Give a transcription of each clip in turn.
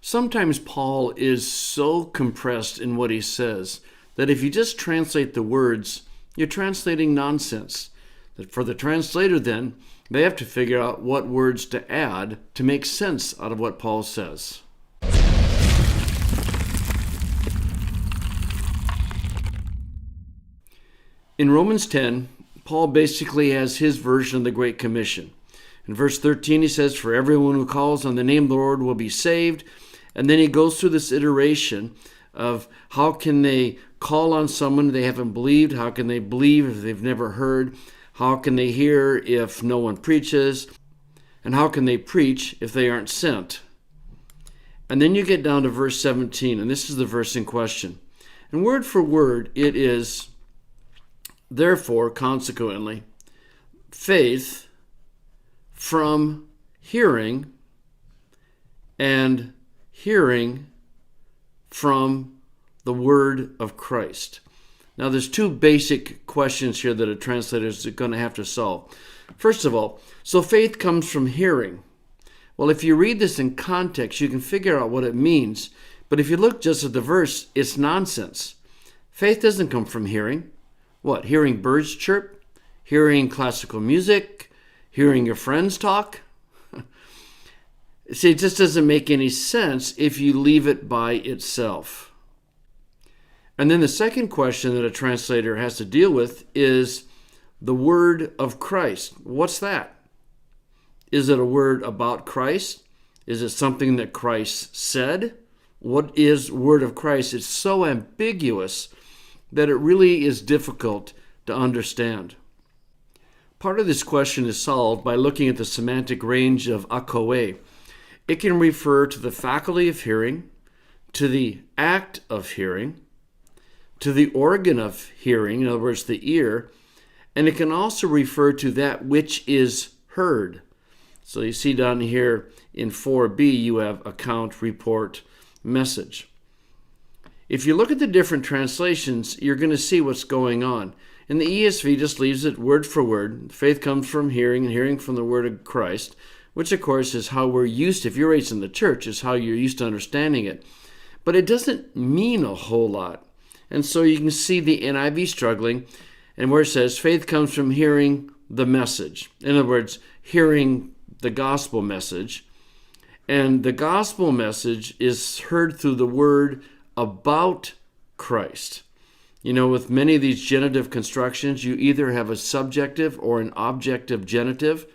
Sometimes Paul is so compressed in what he says that if you just translate the words, you're translating nonsense. For the translator, then, they have to figure out what words to add to make sense out of what Paul says. In Romans 10, Paul basically has his version of the Great Commission. In verse 13, he says, "For everyone who calls on the name of the Lord will be saved." And then he goes through this iteration of how can they call on someone they haven't believed? How can they believe if they've never heard? How can they hear if no one preaches? And how can they preach if they aren't sent? And then you get down to verse 17, and this is the verse in question. And word for word, it is, "Therefore, consequently, faith from hearing, and hearing from the word of Christ." Now, there's two basic questions here that a translator is going to have to solve. First of all, so faith comes from hearing. Well, if you read this in context, you can figure out what it means. But if you look just at the verse, it's nonsense. Faith doesn't come from hearing. What? Hearing birds chirp? Hearing classical music? Hearing your friends talk? See, it just doesn't make any sense if you leave it by itself. And then the second question that a translator has to deal with is the word of Christ. What's that? Is it a word about Christ? Is it something that Christ said? What is word of Christ? It's so ambiguous that it really is difficult to understand. Part of this question is solved by looking at the semantic range of akoe. It can refer to the faculty of hearing, to the act of hearing, to the organ of hearing, in other words, the ear, and it can also refer to that which is heard. So you see down here in 4b, you have account, report, message. If you look at the different translations, you're going to see what's going on. And the ESV just leaves it word for word. Faith comes from hearing, and hearing from the word of Christ, which of course is how we're used to, if you're raised in the church, is how you're used to understanding it. But it doesn't mean a whole lot. And so you can see the NIV struggling, and where it says faith comes from hearing the message. In other words, hearing the gospel message. And the gospel message is heard through the word about Christ. You know, with many of these genitive constructions, you either have a subjective or an objective genitive.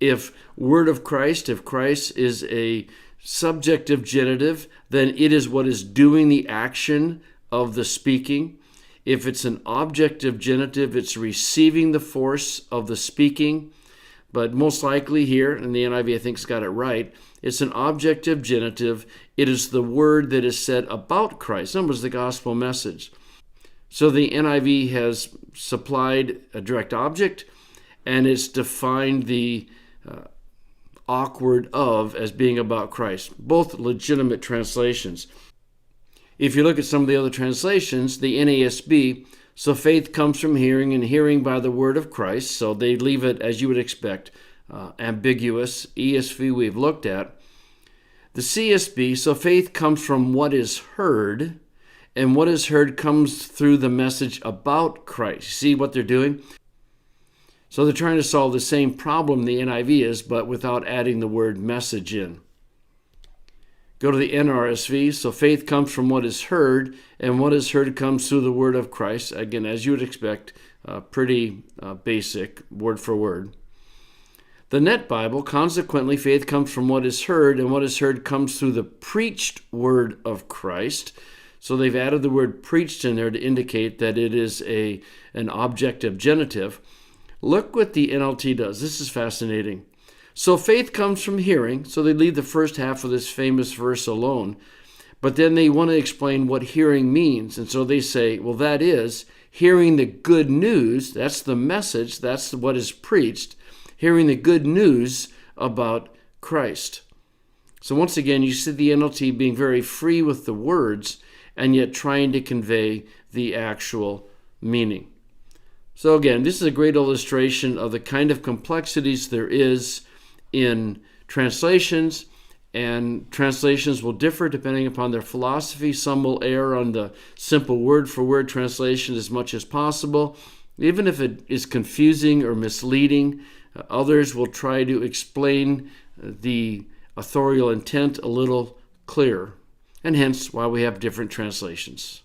If word of Christ, if Christ is a subjective genitive, then it is what is doing the action of the speaking. If it's an objective genitive, it's receiving the force of the speaking. But most likely here, and the NIV I think has got it right, it's an objective genitive. It is the word that is said about Christ. That was the gospel message. So the NIV has supplied a direct object, and it's defined the awkward of as being about Christ. Both legitimate translations. If you look at some of the other translations, the NASB, so faith comes from hearing, and hearing by the word of Christ. So they leave it, as you would expect, ambiguous. ESV we've looked at. The CSB, so faith comes from what is heard, and what is heard comes through the message about Christ. See what they're doing? So they're trying to solve the same problem the NIV is, but without adding the word message in. Go to the NRSV. So faith comes from what is heard, and what is heard comes through the word of Christ. Again, as you would expect, pretty basic, word for word. The Net Bible, consequently, faith comes from what is heard, and what is heard comes through the preached word of Christ. So they've added the word preached in there to indicate that it is an objective genitive. Look what the NLT does. This is fascinating. So faith comes from hearing. So they leave the first half of this famous verse alone. But then they want to explain what hearing means. And so they say, well, that is hearing the good news. That's the message. That's what is preached. Hearing the good news about Christ. So once again, you see the NLT being very free with the words and yet trying to convey the actual meaning. So again, this is a great illustration of the kind of complexities there is in translations and translations will differ depending upon their philosophy. Some will err on the simple word-for-word translation as much as possible, even if it is confusing or misleading. Others will try to explain the authorial intent a little clearer, and hence why we have different translations.